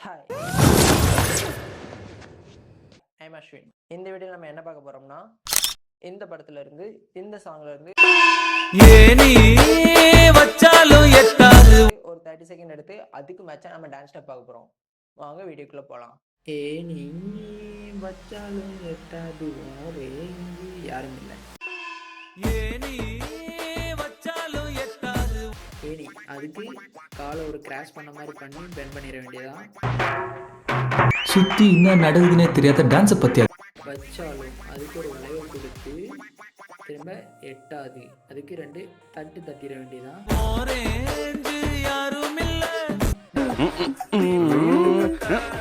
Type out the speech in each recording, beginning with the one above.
Hi, I'm Ashwin. இந்த வீடியோவில் நம்ம என்ன பார்க்க போறோம்னா, இந்த படத்துல இருந்து இந்த சாங்ல இருந்து ஒரு 30 செகண்ட் எடுத்து அதுக்கு மேட்சா நம்ம டான்ஸ் ஸ்டெப் பார்க்க போறோம். வாங்க வீடியோக்குள்ள போலாம். ஏனி வச்சாலும் எட்டாது ரேஞ்சி யாரும் இல்லை. ஏனி அதுக்கு காலை ஒரு கிராஷ் பண்ண மாதிரி பண்ணி பெண்ட் பண்ணிட வேண்டியதான். சுத்தி என்ன நடக்குதுன்னே தெரியாத டான்ஸை பத்தியா வச்சாலும் அதுக்கு ஒரு வளைவை கொடுத்து திரும்ப எட்டாது அதுக்கு 2 தட்டு தட்டிட வேண்டியதான்.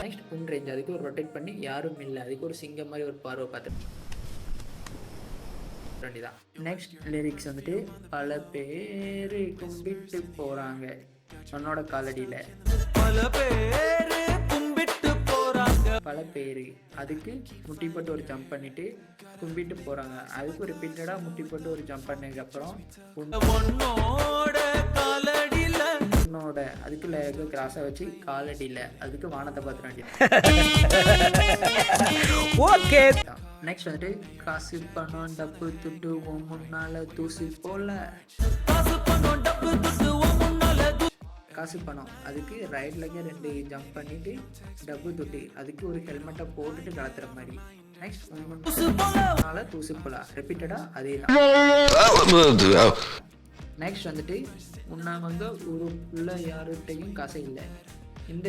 நெக்ஸ்ட் புன் ரேஞ்ச் அதுக்கு ஒரு ரொட்டேட் பண்ணி யாரும் இல்லை அதுக்கு ஒரு சிங்கம் மாதிரி ஒரு பார்வை பார்த்து வேண்டியதான். நெக்ஸ்ட் லிரிக்ஸ் வந்துட்டு பல பேரு கும்பிட்டு போறாங்க உன்னோட காலடியில பல பேரு அதுக்கு முட்டி போட்டு ஒரு ஜம்ப் பண்ணிட்டு கும்பிட்டு போறாங்க அதுக்கு ரிப்பீட்டடா முட்டி போட்டு ஒரு ஜம்ப் பண்ணதுக்கு அப்புறம் உன்னோட அதுக்கு லேக கிராஸா வச்சு காலடியில அதுக்கு வானத்தை பார்த்துட வேண்டியது. நெக்ஸ்ட் வந்துட்டு காசு பணம் டப்பு துட்டு முன்னால தூசி போல காசு பணம் அதுக்கு ரைட் லெக்க 2 ஜம்ப் பண்ணிட்டு டப்பு துட்டு அதுக்கு ஒரு ஹெல்மெட்டை போட்டுட்டு கலத்துற மாதிரி. நெக்ஸ்ட் தூசி போல ரிப்பீட்டடா அதே தான். நெக்ஸ்ட் வந்துட்டு உண்ணாமங்க ஊருக்குள்ள யாருகிட்டையும் காசே இல்லை இந்த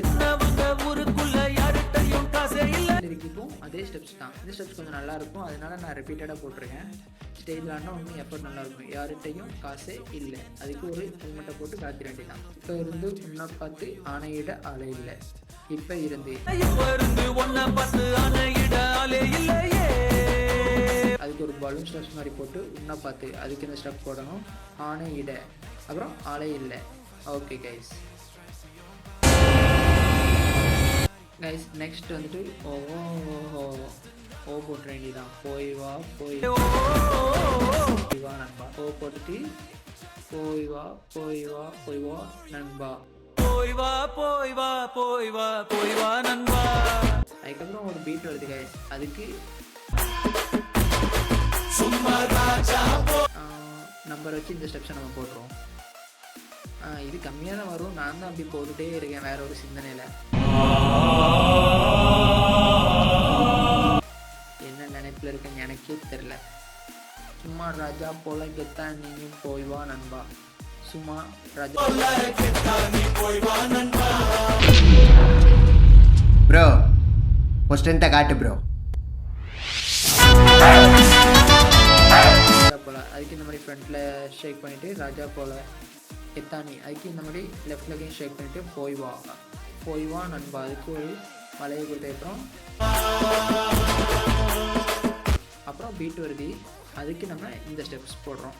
லிரிக்கும் அதே ஸ்டெப்ஸ் தான். இந்த ஸ்டெப்ஸ் கொஞ்சம் நல்லா இருக்கும் அதனால நான் ரிப்பீட்டடாக போட்டிருக்கேன். ஸ்டேஜில் ஆனால் இன்னும் எஃபர்ட் நல்லா இருக்கும். யார்கிட்டையும் காசே இல்லை அதுக்கு ஒரு ஹெல்மெட்டை போட்டு காத்திர வேண்டியதான். இப்போ இருந்து உன்னை பார்த்து ஆணையிட ஆளே இல்லை இப்போ இருந்து அதுக்கு ஒரு பலூன் ஸ்டெப்ஸ் மாதிரி போட்டு உன்னை பார்த்து அதுக்கு இந்த ஸ்டெப் போடணும் ஆணையிட அப்புறம் ஆளே இல்லை. ஓகே கைஸ் நெக்ஸ்ட் வந்துட்டு ஓ போட்டு வேண்டியதான். போய் வா நண்பா ஓ போட்டுட்டு போய் வா நண்பா அதுக்கப்புறம் ஒரு பீட் வருது கைஸ் அதுக்கு நம்பர் வச்சு இந்த ஸ்டெப்ஸை நம்ம போடுறோம். இது கம்மியாக தான் வரும். நான் தான் அப்படி போட்டுகிட்டே இருக்கேன் வேற ஒரு சிந்தனையில். என்ன நினைப்பில் இருக்கேன்னு எனக்கே தெரில. சும்மா ராஜா போல கெத்தா நீயும் போய் வா நண்பா சும்மா ராஜா ப்ரோ ஒரு ஸ்ட்ரென்த்தை காட்டு ப்ரோ. போல அதுக்கு இந்த மாதிரி ஃப்ரண்ட்டில் ஷேக் பண்ணிவிட்டு ராஜா போல கெத்தானி அதுக்கு இந்த மாதிரி லெஃப்ட் லெக்கையும் ஷேக் பண்ணிவிட்டு போய் வா நண்பா அதுக்கு ஒரு வலையை கொடுத்த அப்புறம் பீட் வருது அதுக்கு நம்ம இந்த ஸ்டெப்ஸ் போடுறோம்.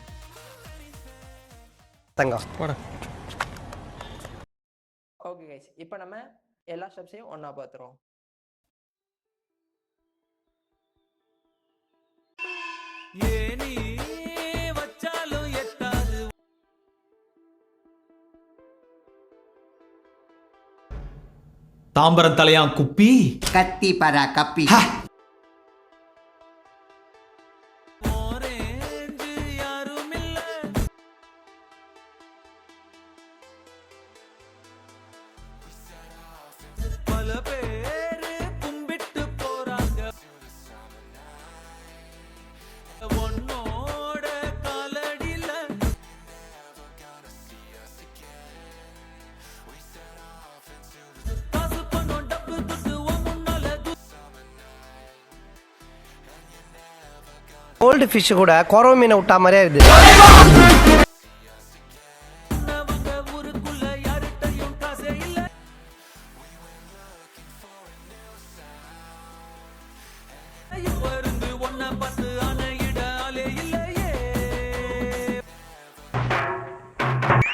ஓகே கைஸ் இப்போ நம்ம எல்லா ஸ்டெப்ஸையும் ஒன்றா பார்த்துறோம். தாம்பரம் தலையான் குப்பி கத்தி பரா கப்பி கோல்டு ஃபிஷ் கூட குறவ மீனை விட்டா மாதிரியே இருக்குது.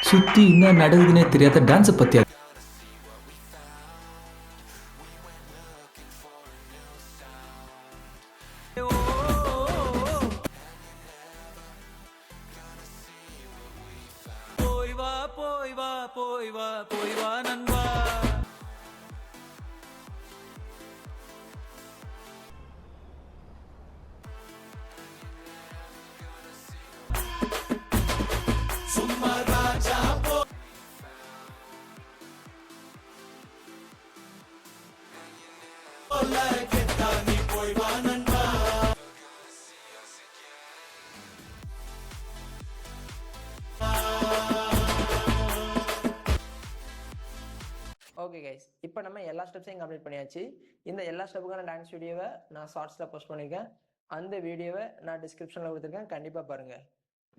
சுத்தி என்ன நடக்குதுன்னே தெரியாத டான்ஸை பத்தியா போய் வா நண்பா ஓகே கைஸ், இப்போ நம்ம எல்லா ஸ்டெப்ஸையும் கம்ப்ளீட் பண்ணியாச்சு. இந்த எல்லா ஸ்டெப்புக்கான டான்ஸ் வீடியோவை நான் ஷார்ட்ஸில் போஸ்ட் பண்ணியிருக்கேன். அந்த வீடியோவை நான் டிஸ்கிரிப்ஷனில் கொடுத்துருக்கேன், கண்டிப்பாக பாருங்கள்.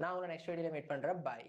நான் உங்களை நெக்ஸ்ட் வீடியோவில் மீட் பண்ணுறேன். பாய்.